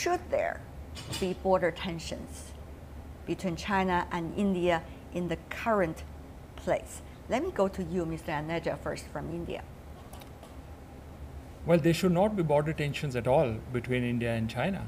should there be border tensions between China and India in the current place? Let me go to you, Mr. Aneja, first from India. Well, there should not be border tensions at all between India and China,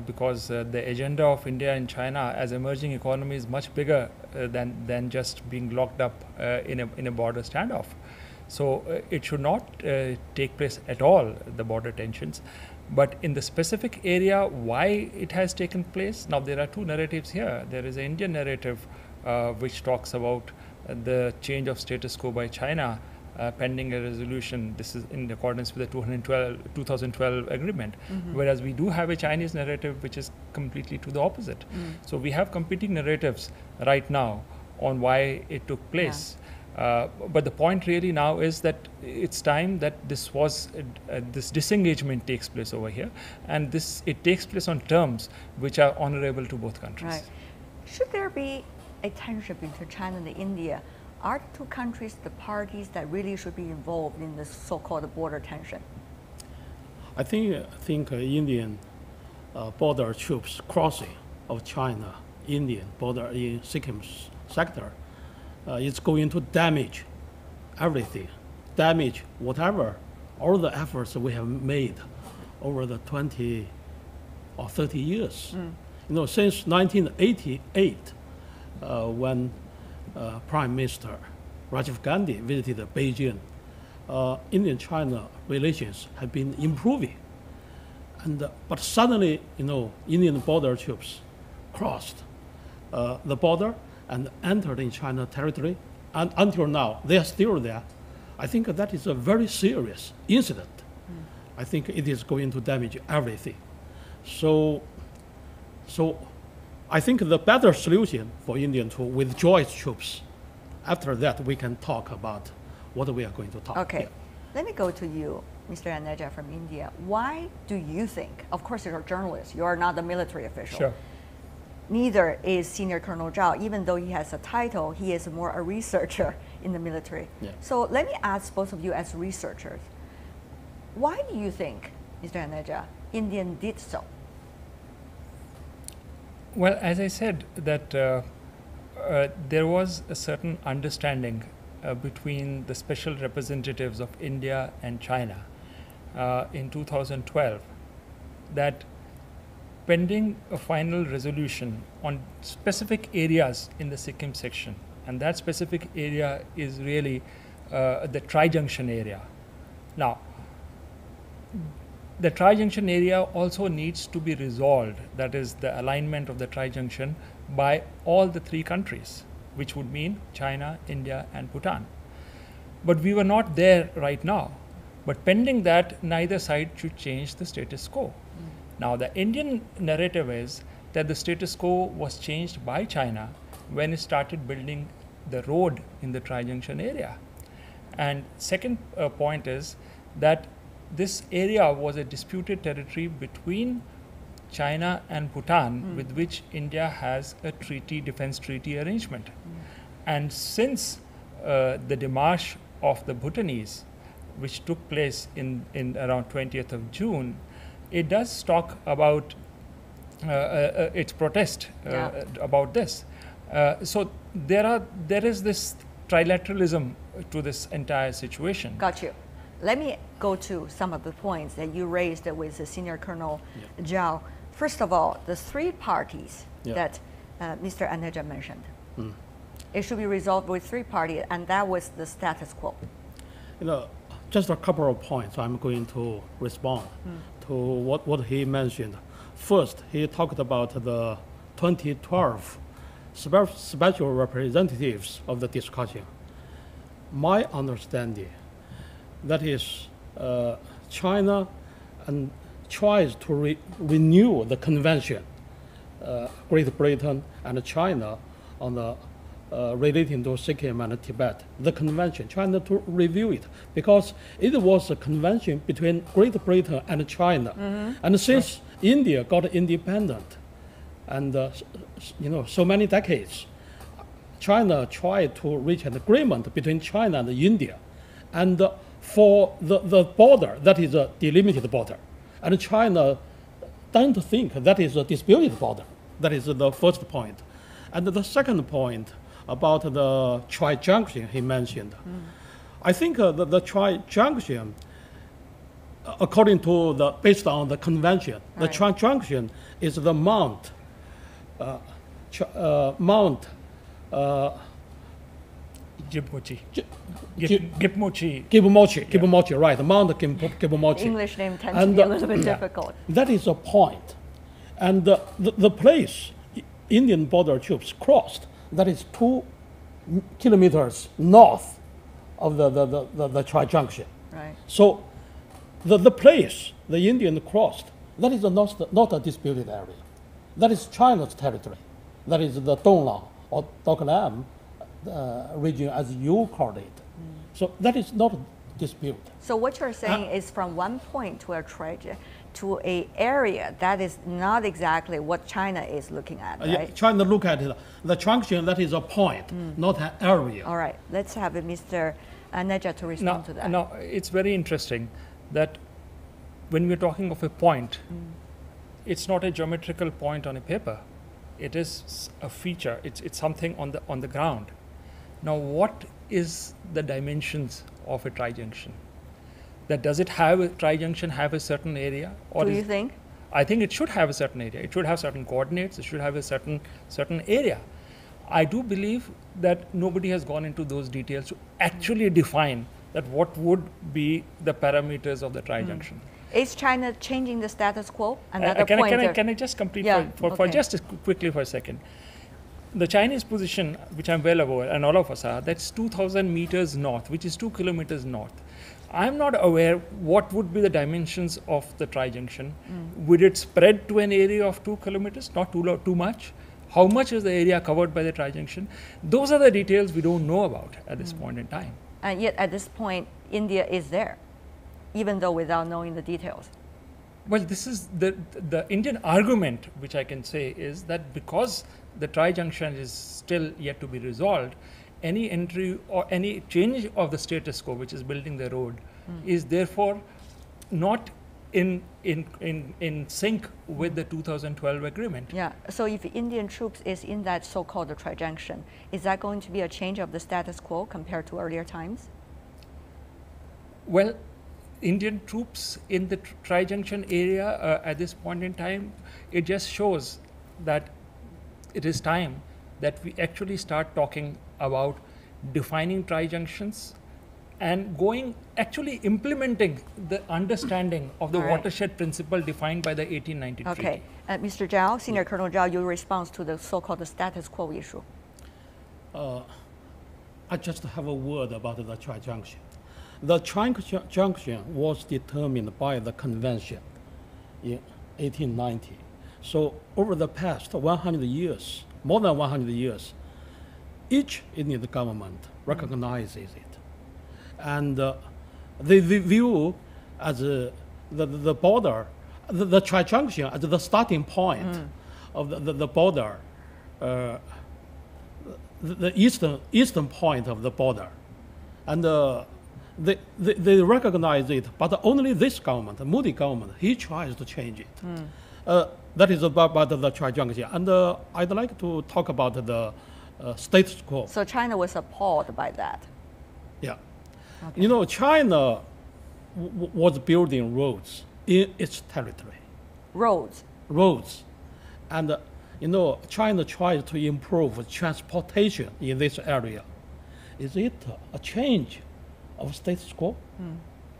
because the agenda of India and China as emerging economies is much bigger than just being locked up in a border standoff. So it should not take place at all, the border tensions. But in the specific area, why it has taken place, now there are two narratives here. There is an Indian narrative which talks about the change of status quo by China pending a resolution. This is in accordance with the 2012 agreement. Whereas we do have a Chinese narrative which is completely to the opposite. So we have competing narratives right now on why it took place. But the point really now is that it's time that this disengagement takes place over here, and it takes place on terms which are honorable to both countries. Right. Should there be a tension between China and India? Are the two countries the parties that really should be involved in this so-called border tension? I think Indian border troops crossing of China-Indian border in Sikkim sector is going to damage everything, damage whatever, all the efforts we have made over the 20 or 30 years. You know, since 1988, when Prime Minister Rajiv Gandhi visited Beijing, Indian-China relations have been improving. But suddenly, you know, Indian border troops crossed the border and entered in China territory, and until now, they are still there. I think that is a very serious incident. I think it is going to damage everything. So I think the better solution for India to withdraw its troops. After that, we can talk about what we are going to talk. Okay, let me go to you, Mr. Aneja from India. Why do you think, of course you're a journalist, you are not a military official. Sure. Neither is Senior Colonel Zhao. Even though he has a title, he is more a researcher in the military. So let me ask both of you as researchers, why do you think, Mr. Aneja, India did so? Well, as I said, that there was a certain understanding between the special representatives of India and China in 2012 that pending a final resolution on specific areas in the Sikkim section, and that specific area is really the tri-junction area. Now, the tri-junction area also needs to be resolved, that is the alignment of the tri-junction by all the three countries, which would mean China, India and Bhutan. But we were not there right now. But pending that, neither side should change the status quo. Now, the Indian narrative is that the status quo was changed by China when it started building the road in the tri-junction area. And second point is that this area was a disputed territory between China and Bhutan, with which India has a defense treaty arrangement. And since the démarche of the Bhutanese, which took place in around 20th of June, it does talk about its protest about this. So there is this trilateralism to this entire situation. Got you. Let me go to some of the points that you raised with the Senior Colonel Zhao. First of all, the three parties that Mr. Aneja mentioned. It should be resolved with three parties, and that was the status quo. You know, just a couple of points I'm going to respond to what he mentioned. First, he talked about the 2012 special representatives of the discussion. My understanding, that is, China and tries to renew the convention, Great Britain and China on the relating to Sikkim and Tibet, the convention, China to review it, because it was a convention between Great Britain and China. And since India got independent, and you know, so many decades, China tried to reach an agreement between China and India, and for the border, that is a delimited border, and China don't think that is a disputed border. That is the first point. And the second point about the tri-junction he mentioned. I think the tri-junction, according to based on the convention, the tri-junction is the Mount Gipmochi, right, Mount Gipmochi. English name tends to be a little bit difficult. That is a point. And the place Indian border troops crossed, that is 2 kilometers north of the tri-junction. Right. So the place the Indian crossed, that is not a disputed area. That is China's territory. That is the Donglang or Doklam region, as you called it. So that is not a dispute. So what you're saying is from one point to a area that is not exactly what China is looking at, right? Yeah, China look at it. The junction, that is a point, not an area. All right, let's have Mr. Aneja to respond to that. No, it's very interesting that when we're talking of a point, it's not a geometrical point on a paper. It is a feature. It's something on the ground. Now, what is the dimensions of a trijunction? That does it have a trijunction have a certain area? Or do you think? I think it should have a certain area. It should have certain coordinates. It should have a certain area. I do believe that nobody has gone into those details to actually define that what would be the parameters of the trijunction. Is China changing the status quo? Can I just complete for just quickly for a second? The Chinese position, which I'm well aware, and all of us are, that's 2,000 meters north, which is 2 kilometers north. I'm not aware what would be the dimensions of the trijunction. Would it spread to an area of 2 kilometers? Not too much. How much is the area covered by the trijunction? Those are the details we don't know about at this point in time. And yet, at this point, India is there, even though without knowing the details. Well, this is the Indian argument, which I can say, is that because the trijunction is still yet to be resolved, any entry or any change of the status quo, which is building the road, is therefore not in sync with the 2012 agreement. Yeah. So if Indian troops is in that so-called trijunction, is that going to be a change of the status quo compared to earlier times? Well, Indian troops in the trijunction area at this point in time, it just shows that it is time that we actually start talking about defining trijunctions and actually implementing the understanding of the watershed principle defined by the 1890 treaty. Okay. Mr. Zhao, Senior Colonel Zhao, your response to the so-called status quo issue. I just have a word about the trijunction. The trijunction was determined by the convention in 1890. So over the past 100 years, more than 100 years, each Indian government recognizes it. And they view as the border, the trijunction as the starting point of the border, the eastern point of the border. And they recognize it, but only this government, the Modi government, he tries to change it. That is about the trijunction. And I'd like to talk about the status quo. So China was appalled by that. Yeah. Okay. You know, China was building roads in its territory. Roads. And, you know, China tried to improve transportation in this area. Is it a change of status quo?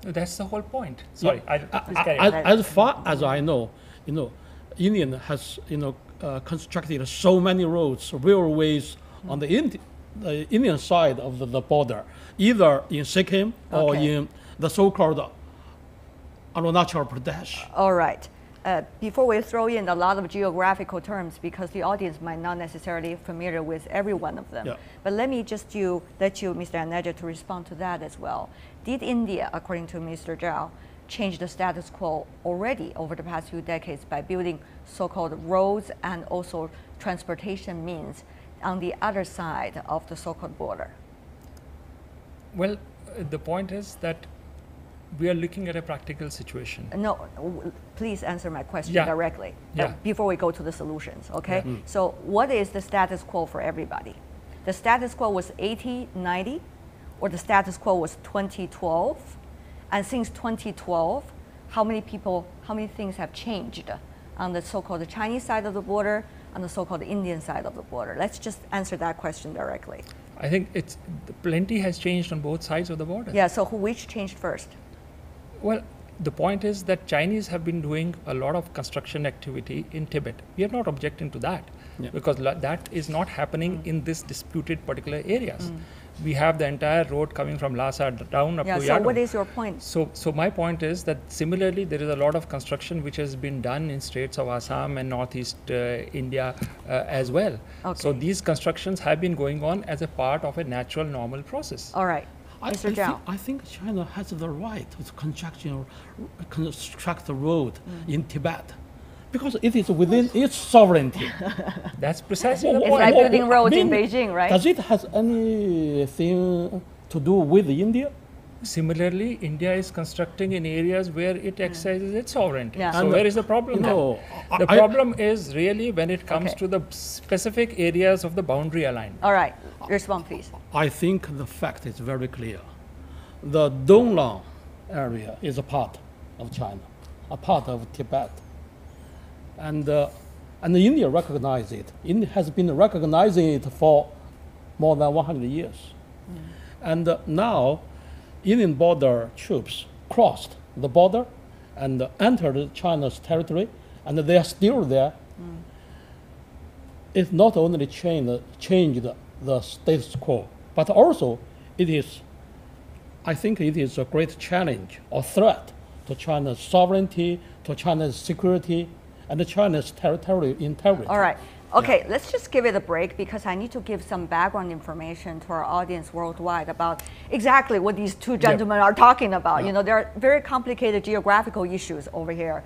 That's the whole point. Sorry, as far as I know, you know, India has, you know, constructed so many roads, railways on the Indian side of the border, either in Sikkim or in the so-called Arunachal Pradesh. All right. Before we throw in a lot of geographical terms, because the audience might not necessarily familiar with every one of them, but let me just let you, Mr. Aneja, to respond to that as well. Did India, according to Mr. Zhao, change the status quo already over the past few decades by building so-called roads and also transportation means on the other side of the so-called border? Well, the point is that We are looking at a practical situation. No, please answer my question Yeah. directly before we go to the solutions, okay? Yeah. So what is the status quo for everybody? The status quo was 80-90, or the status quo was 2012? And since 2012, how many things have changed on the so-called Chinese side of the border, on the so-called Indian side of the border? Let's just answer that question directly. I think plenty has changed on both sides of the border. Yeah, so which changed first? Well, the point is that Chinese have been doing a lot of construction activity in Tibet. We are not objecting to that because that is not happening in this disputed particular areas. We have the entire road coming from Lhasa down up to Yadon. So what is your point? So my point is that similarly there is a lot of construction which has been done in states of Assam and northeast India as well. Okay. So these constructions have been going on as a part of a natural normal process. All right. Mr. Zhao. I think China has the right to construct the road in Tibet because it is within its sovereignty. That's precisely the It's point. like building roads in Beijing, right? Does it have anything to do with India? Similarly, India is constructing in areas where it exercises its sovereignty. Yeah. So where is the problem? The problem is really when it comes to the specific areas of the boundary alignment. All right, respond please. I think the fact is very clear. The Donglang area is a part of China, a part of Tibet. And India recognizes it. India has been recognizing it for more than 100 years. And now, Indian border troops crossed the border and entered China's territory, and they are still there. It not only changed the status quo, but also I think it is a great challenge or threat to China's sovereignty, to China's security, and China's territorial integrity. All right. Okay, let's just give it a break because I need to give some background information to our audience worldwide about exactly what these two gentlemen are talking about. You know, there are very complicated geographical issues over here.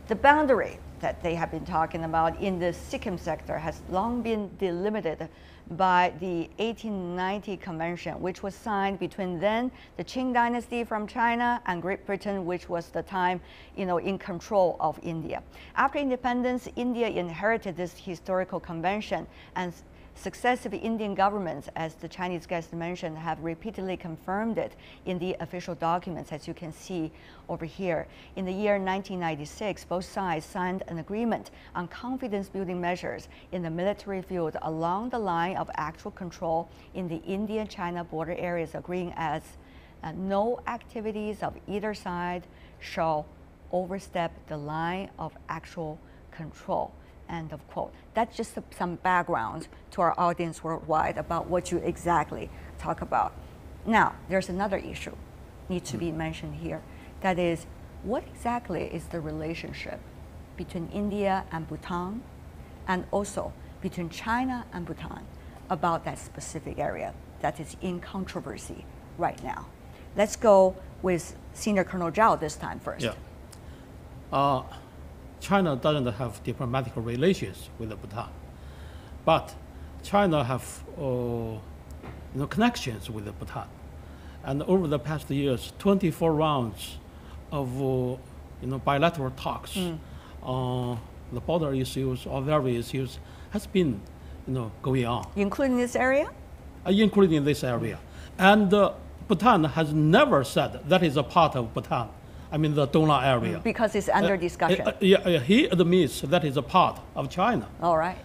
The boundary that they have been talking about in the Sikkim sector has long been delimited by the 1890 convention, which was signed between then the Qing dynasty from China and Great Britain, which was the time, you know, in control of India. After independence, India inherited this historical convention, and successive Indian governments, as the Chinese guest mentioned, have repeatedly confirmed it in the official documents, as you can see over here. In the year 1996, both sides signed an agreement on confidence-building measures in the military field along the line of actual control in the Indian-China border areas, agreeing as no activities of either side shall overstep the line of actual control. End of quote. That's just some background to our audience worldwide about what you exactly talk about. Now, there's another issue needs to be mentioned here. That is, what exactly is the relationship between India and Bhutan, and also between China and Bhutan about that specific area that is in controversy right now? Let's go with Senior Colonel Zhao this time first. Yeah. China doesn't have diplomatic relations with Bhutan, but China have connections with Bhutan, and over the past years, 24 rounds of bilateral talks on the border issues or various issues has been going on, including this area. Including this area, and Bhutan has never said that is a part of Bhutan. I mean the Donglang area. Because it's under discussion. He admits that is a part of China. All right.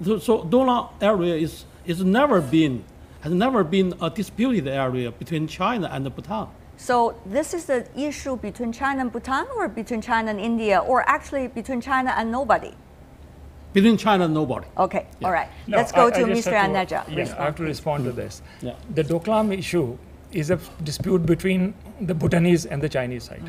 So Donglang area has never been a disputed area between China and Bhutan. So this is the issue between China and Bhutan, or between China and India, or actually between China and nobody? Between China and nobody. Okay, all right. No, Let's go to I just Mr. Aneja. Yes, I have to respond to this. Yeah. The Doklam issue is a dispute between the Bhutanese and the Chinese side.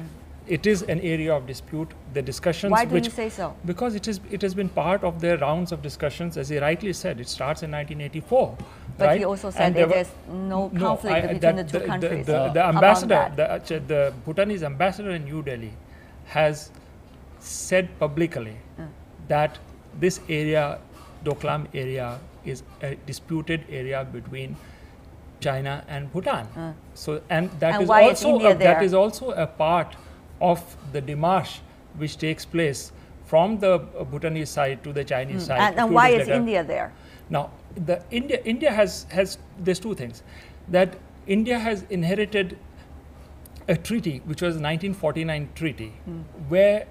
It is an area of dispute. The discussions. Why do you say so? Because it has been part of their rounds of discussions, as he rightly said. It starts in 1984. But right? he also said that there's no conflict between the two countries. The ambassador, the Bhutanese ambassador in New Delhi, has said publicly that this area, Doklam area, is a disputed area between China and Bhutan. So, and that And is why is also India there? that is also a part of the démarche which takes place from the Bhutanese side to the Chinese side. And why is India there? Now, India has there's two things. That India has inherited a treaty, which was 1949 treaty, where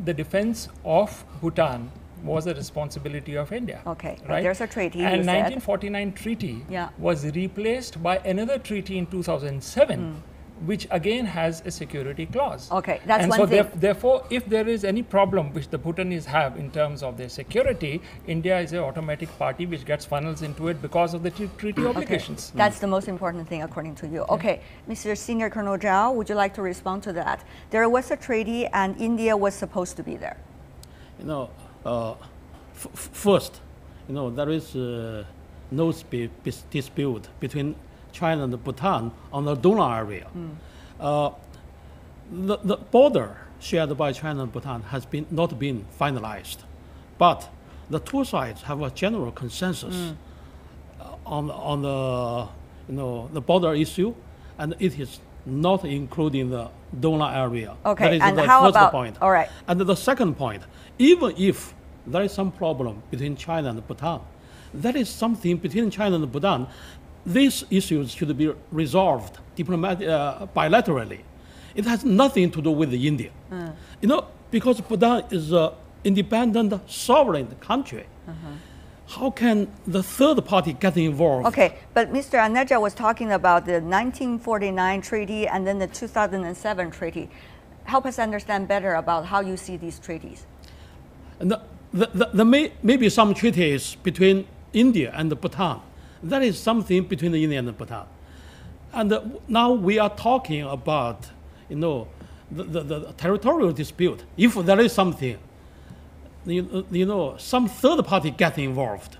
the defense of Bhutan was a responsibility of India. Okay, right? there's a treaty. And you 1949 treaty Yeah. was replaced by another treaty in 2007, which again has a security clause. Okay, that's and one so thing. Therefore, if there is any problem which the Bhutanese have in terms of their security, India is an automatic party which gets funnels into it because of the treaty obligations. That's the most important thing according to you. Okay, Mr. Senior Colonel Zhao, would you like to respond to that? There was a treaty and India was supposed to be there. You know, first, you know, there is no dispute between China and Bhutan on the Donau area. The border shared by China and Bhutan has not been finalized, but the two sides have a general consensus on the the border issue, and it is not including the Donau area. Okay, that is and the how first about point. all right? And the second point, even if there is some problem between China and Bhutan, that is something between China and Bhutan. These issues should be resolved bilaterally. It has nothing to do with India. You know, because Bhutan is an independent, sovereign country. How can the third party get involved? Okay, but Mr. Aneja was talking about the 1949 treaty and then the 2007 treaty. Help us understand better about how you see these treaties. And there may be some treaties between India and Bhutan. That is something between India and Bhutan. And now we are talking about, the territorial dispute. If there is something, some third party get involved,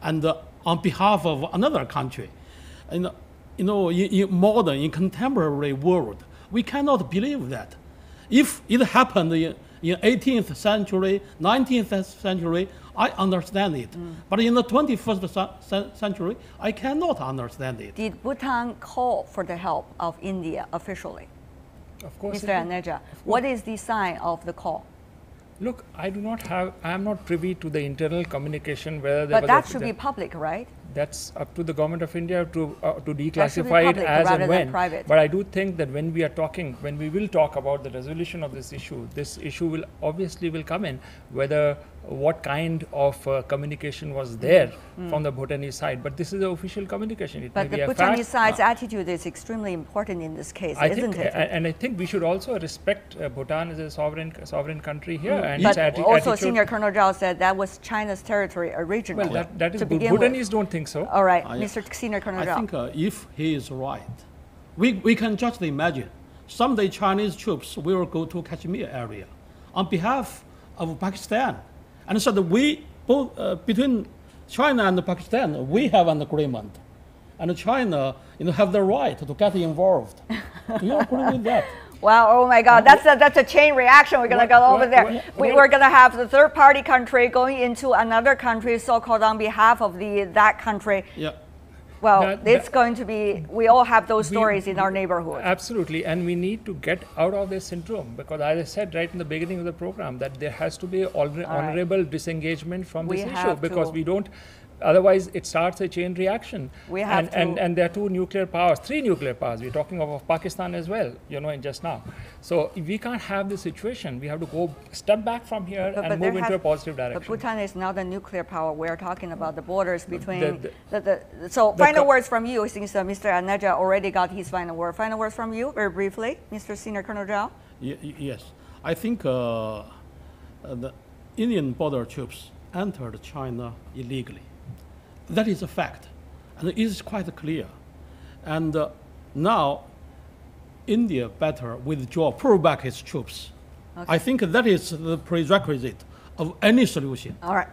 and on behalf of another country, and in contemporary world, we cannot believe that. If it happened in 18th century, 19th century, I understand it. But in the 21st century, I cannot understand it. Did Bhutan call for the help of India officially? Of course. Mr. Aneja, what is the sign of the call? Look, I am not privy to the internal communication whether there But was that should be public, right? That's up to the government of India to be declassify it public as rather and than when. private. But I do think that when we will talk about the resolution of this issue will obviously come in whether what kind of communication was there from the Bhutanese side. But this is the official communication. It But may the be a Bhutanese fact. side's attitude is extremely important in this case, isn't it? And I think we should also respect Bhutan as a sovereign country here. And But its also, attitude. Senior Colonel Zhao said that was China's territory originally. Well, that is to begin Bhutanese with. don't think so. All right, Mr. Senior Colonel I Zhao. think if he is right, we can just imagine someday Chinese troops will go to Kashmir area on behalf of Pakistan. And so between China and Pakistan, we have an agreement. And China have the right to get involved. Do you agree with that? Wow, oh my God, that's a chain reaction. We're going to go over there. We're going to have the third party country going into another country, so-called on behalf of that country. Yeah. Well, it's going to be, we all have those stories in our neighborhood. Absolutely, and we need to get out of this syndrome because as I said right in the beginning of the program that there has to be honorable disengagement from this issue because we don't, otherwise it starts a chain reaction. We have and there are three nuclear powers, we're talking of Pakistan as well, in just now. So we can't have this situation. We have to go step back from here and move into a positive direction. But Bhutan is not a nuclear power. We're talking about the borders between so final words from you, since Mr. Aneja already got his final word. Final words from you, very briefly, Mr. Senior Colonel Zhao. Yes, I think the Indian border troops entered China illegally. That is a fact, and it is quite clear. And now, India better pull back its troops. Okay. I think that is the prerequisite of any solution. All right.